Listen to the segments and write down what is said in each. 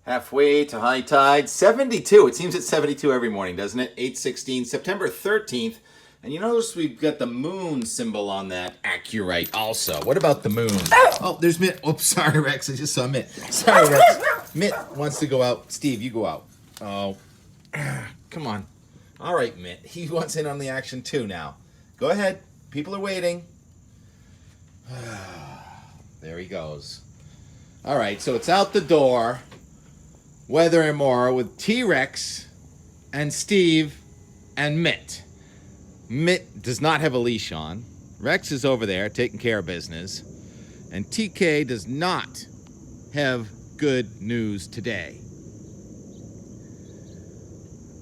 Halfway to high tide, 72. It seems it's 72 every morning, doesn't it? 8:16, September 13th. And you notice we've got the moon symbol on that Accurite also. What about the moon? Oh, there's Mitt. Oops, sorry, Rex. I just saw Mitt. Sorry, Rex. Mitt wants to go out. Steve, you go out. Oh, come on. All right, Mitt. He wants in on the action too now. Go ahead. People are waiting. There he goes. All right, so it's out the door. Weather and more with T-Rex and Steve and Mitt. Mitt does not have a leash on. Rex is over there taking care of business. And TK does not have good news today.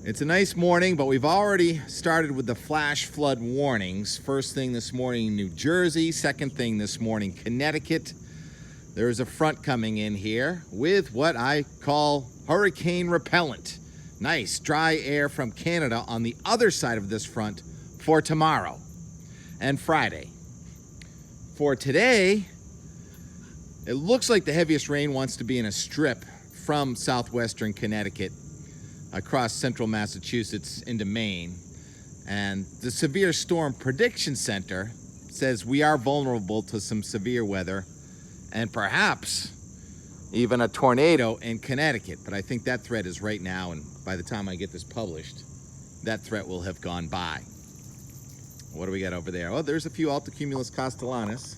It's a nice morning, but we've already started with the flash flood warnings. First thing this morning, New Jersey. Second thing this morning, Connecticut. There is a front coming in here with what I call hurricane repellent. Nice dry air from Canada on the other side of this front for tomorrow and Friday. For today, it looks like the heaviest rain wants to be in a strip from southwestern Connecticut across central Massachusetts into Maine. And the Severe Storm Prediction Center says we are vulnerable to some severe weather and perhaps even a tornado in Connecticut. But I think that threat is right now, and by the time I get this published, that threat will have gone by. What do we got over there? Oh, there's a few altocumulus castellatus.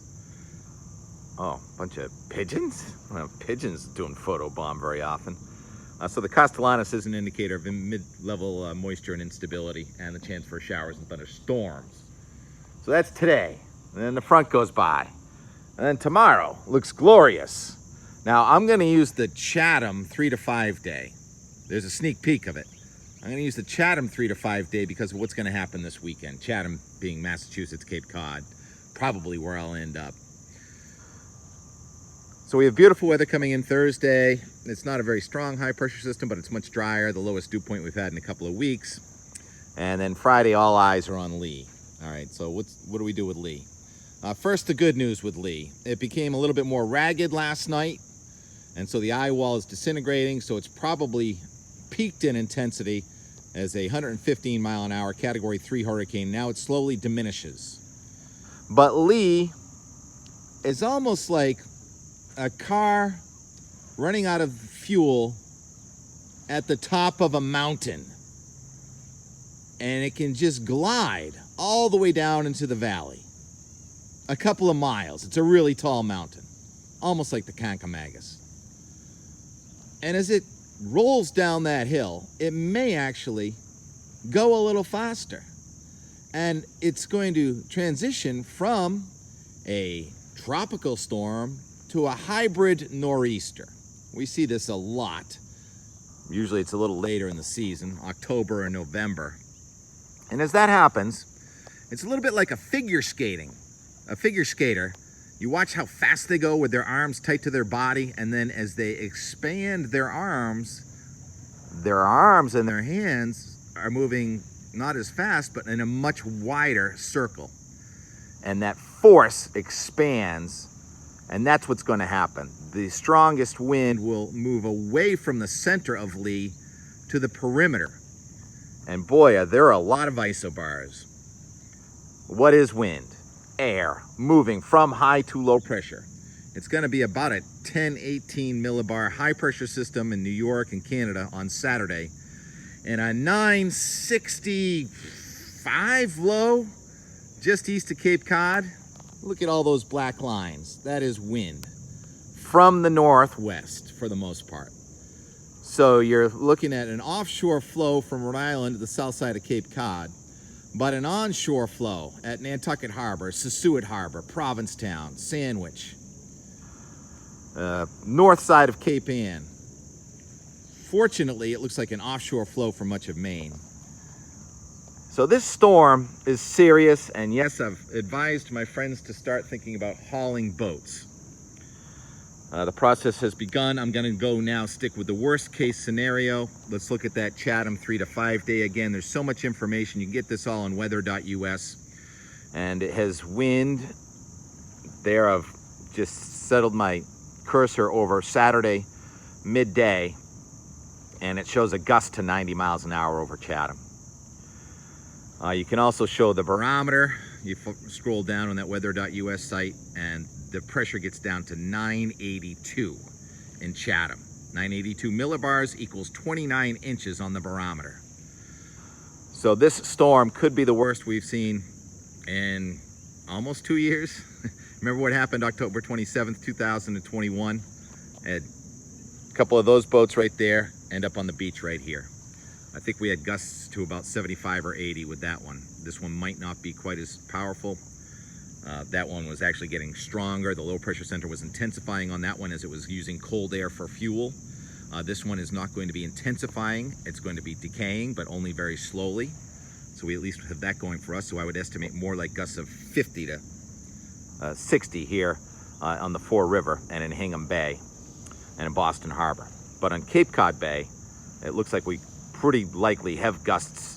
Oh, a bunch of pigeons? Well, pigeons doing photobomb very often. So the castellatus is an indicator of mid-level moisture and instability and the chance for showers and thunderstorms. So that's today. And then the front goes by. And then tomorrow looks glorious. Now, I'm going to use the Chatham 3 to 5 day. There's a sneak peek of it. I'm going to use the Chatham 3 to 5 day because of what's going to happen this weekend. Chatham being Massachusetts, Cape Cod, probably where I'll end up. So we have beautiful weather coming in Thursday. It's not a very strong high pressure system, but it's much drier, the lowest dew point we've had in a couple of weeks. And then Friday, all eyes are on Lee. All right, so what do we do with Lee? First, the good news with Lee. It became a little bit more ragged last night, and so the eye wall is disintegrating, so it's probably peaked in intensity as a 115 mile an hour Category 3 hurricane. Now it slowly diminishes. But Lee is almost like a car running out of fuel at the top of a mountain, and it can just glide all the way down into the valley. A couple of miles. It's a really tall mountain, almost like the Kankomagus. And as it rolls down that hill, it may actually go a little faster. And it's going to transition from a tropical storm to a hybrid nor'easter. We see this a lot. Usually it's a little later in the season, October or November. And as that happens, it's a little bit like a figure skater. You watch how fast they go with their arms tight to their body, and then as they expand their arms and their hands are moving not as fast, but in a much wider circle. And that force expands, and that's what's going to happen. The strongest wind will move away from the center of Lee to the perimeter. And boy, there are a lot of isobars. What is wind? Air moving from high to low pressure. It's going to be about a 10-18 millibar high pressure system in New York and Canada on Saturday, and a 965 low just east of Cape Cod. Look at all those black lines. That is wind from the northwest for the most part. So you're looking at an offshore flow from Rhode Island to the south side of Cape Cod, but an onshore flow at Nantucket Harbor, Sassuat Harbor, Provincetown, Sandwich, north side of Cape Ann. Fortunately, it looks like an offshore flow for much of Maine. So this storm is serious, and yes, I've advised my friends to start thinking about hauling boats. The process has begun. I'm going to go now stick with the worst case scenario. Let's look at that Chatham 3 to 5 day. Again, there's so much information. You can get this all on weather.us. And it has wind. There, I've just settled my cursor over Saturday midday. and it shows a gust to 90 miles an hour over Chatham. You can also show the barometer. You scroll down on that weather.us site, and the pressure gets down to 982 in Chatham. 982 millibars equals 29 inches on the barometer. So this storm could be the worst we've seen in almost 2 years. Remember what happened October 27th, 2021? Had a couple of those boats right there end up on the beach right here. I think we had gusts to about 75 or 80 with that one. This one might not be quite as powerful. That one was actually getting stronger. The low pressure center was intensifying on that one as it was using cold air for fuel. This one is not going to be intensifying. It's going to be decaying, but only very slowly. So we at least have that going for us. So I would estimate more like gusts of 50 to 60 here on the Fore River and in Hingham Bay and in Boston Harbor. But on Cape Cod Bay, it looks like we pretty likely have gusts.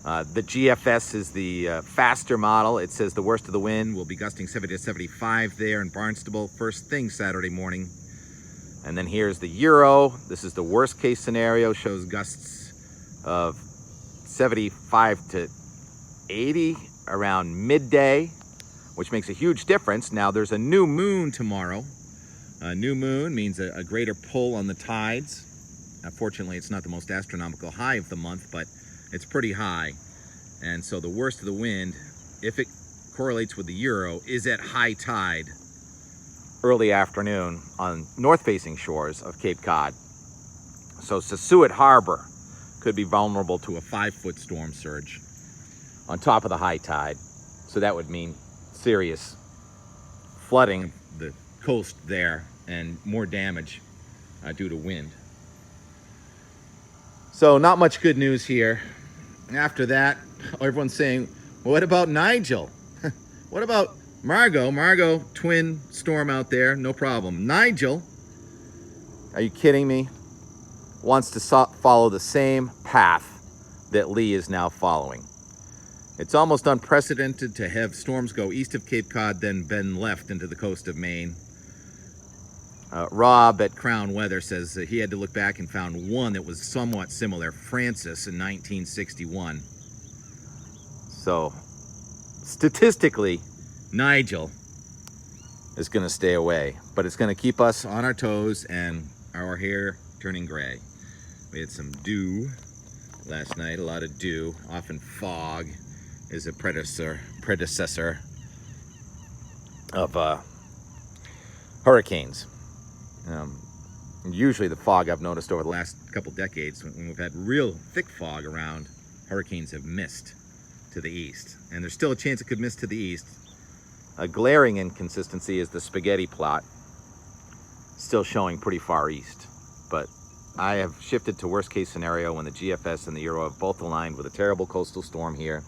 The GFS is the faster model. It says the worst of the wind will be gusting 70 to 75 there in Barnstable first thing Saturday morning. And then here's the Euro. This is the worst case scenario, shows gusts of 75 to 80 around midday, which makes a huge difference. Now there's a new moon tomorrow. A new moon means a greater pull on the tides. Fortunately, it's not the most astronomical high of the month, but it's pretty high. And so the worst of the wind, if it correlates with the Euro, is at high tide early afternoon on north-facing shores of Cape Cod. So Sassuat Harbor could be vulnerable to a 5-foot storm surge on top of the high tide. So that would mean serious flooding of the coast there and more damage due to wind. So not much good news here. After that, everyone's saying, well, what about Nigel? What about Margot? Margot, twin storm out there, no problem. Nigel, are you kidding me? Wants to follow the same path that Lee is now following. It's almost unprecedented to have storms go east of Cape Cod, then bend left into the coast of Maine. Rob at Crown Weather says that he had to look back and found one that was somewhat similar, Francis in 1961. So statistically, Nigel is going to stay away, but it's going to keep us on our toes and our hair turning gray. We had some dew last night, a lot of dew. Often fog is a predecessor of hurricanes. Usually the fog, I've noticed over the last couple decades, when we've had real thick fog around, hurricanes have missed to the east. And there's still a chance it could miss to the east. A glaring inconsistency is the spaghetti plot, still showing pretty far east. But I have shifted to worst case scenario when the GFS and the Euro have both aligned with a terrible coastal storm here.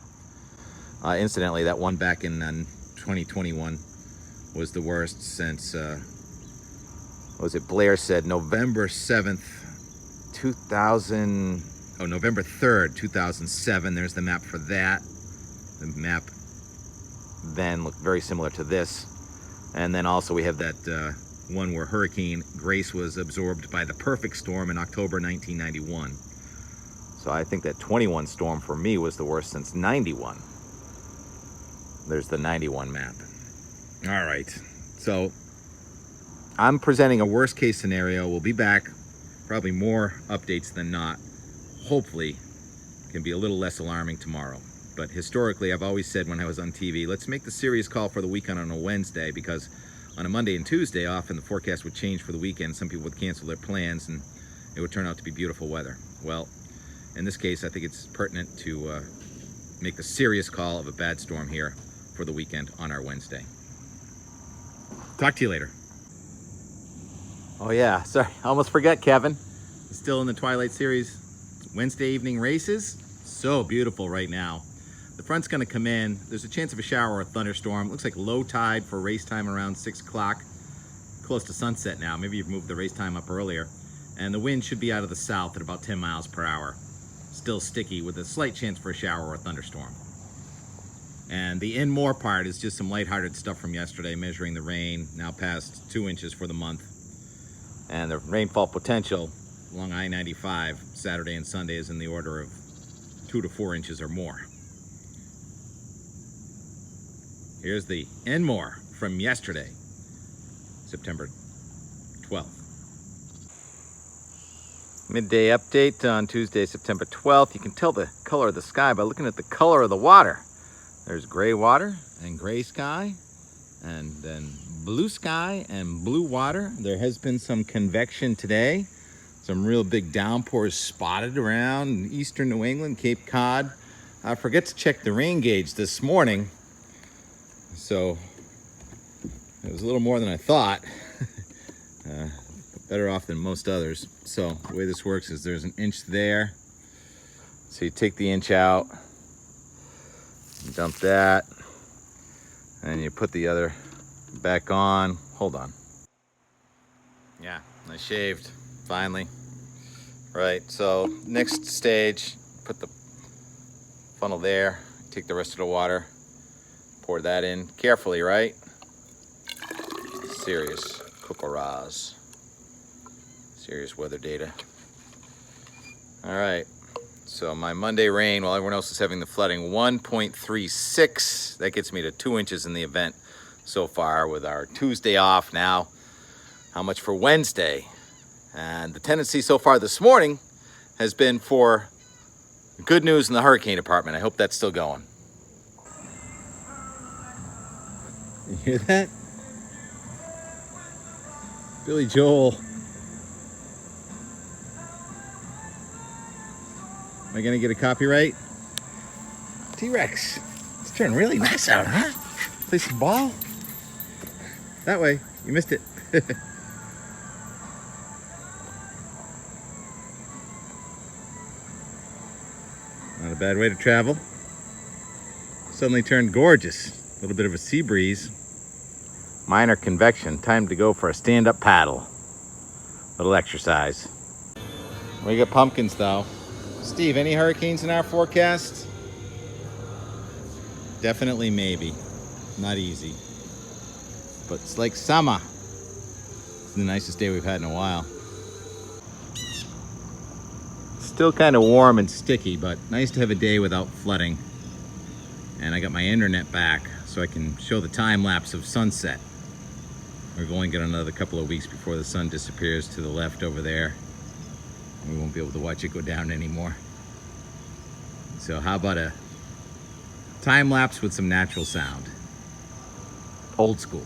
Incidentally, that one back in 2021 was the worst since was it Blair said November 7th, 2000, oh, November 3rd, 2007. There's the map for that. The map then looked very similar to this. And then also we have that one where Hurricane Grace was absorbed by the perfect storm in October 1991. So I think that 21 storm for me was the worst since 91. There's the 91 map. All right, so I'm presenting a worst case scenario. We'll be back, probably more updates than not. Hopefully, can be a little less alarming tomorrow. But historically, I've always said when I was on TV, let's make the serious call for the weekend on a Wednesday, because on a Monday and Tuesday, often the forecast would change for the weekend. Some people would cancel their plans, and it would turn out to be beautiful weather. Well, in this case, I think it's pertinent to make the serious call of a bad storm here for the weekend on our Wednesday. Talk to you later. Oh yeah, sorry, I almost forgot, Kevin. Still in the Twilight Series Wednesday evening races. So beautiful right now. The front's gonna come in. There's a chance of a shower or a thunderstorm. Looks like low tide for race time around 6 o'clock. Close to sunset now. Maybe you've moved the race time up earlier. And the wind should be out of the south at about 10 miles per hour. Still sticky with a slight chance for a shower or a thunderstorm. And the in-more part is just some lighthearted stuff from yesterday, measuring the rain, now past 2 inches for the month. And the rainfall potential along I-95 Saturday and Sunday is in the order of 2 to 4 inches or more. Here's the and more from yesterday, September 12th. Midday update on Tuesday, September 12th. You can tell the color of the sky by looking at the color of the water. There's gray water and gray sky, and then blue sky and blue water. There has been some convection today. Some real big downpours spotted around eastern New England, Cape Cod. I forgot to check the rain gauge this morning, so it was a little more than I thought. Better off than most others. So the way this works is there's an inch there. So you take the inch out, you dump that, and you put the other back on. Hold on. Yeah, I shaved, finally. Right, so next stage, put the funnel there, take the rest of the water, pour that in carefully, right? Serious Kokoraz. Serious weather data. All right, so my Monday rain, while everyone else is having the flooding, 1.36. That gets me to 2 inches in the event so far with our Tuesday off now. How much for Wednesday? And the tendency so far this morning has been for good news in the hurricane department. I hope that's still going. You hear that? Billy Joel. Am I gonna get a copyright? T-Rex. It's turning really nice out, huh? Play some ball? That way. You missed it. Not a bad way to travel. Suddenly turned gorgeous. A little bit of a sea breeze. Minor convection. Time to go for a stand-up paddle. Little exercise. We got pumpkins though. Steve, any hurricanes in our forecast? Definitely maybe. Not easy. But it's like summer. It's the nicest day we've had in a while. Still kind of warm and sticky, but nice to have a day without flooding. And I got my internet back so I can show the time lapse of sunset. We've only got another couple of weeks before the sun disappears to the left over there. We won't be able to watch it go down anymore. So how about a time lapse with some natural sound? Old school.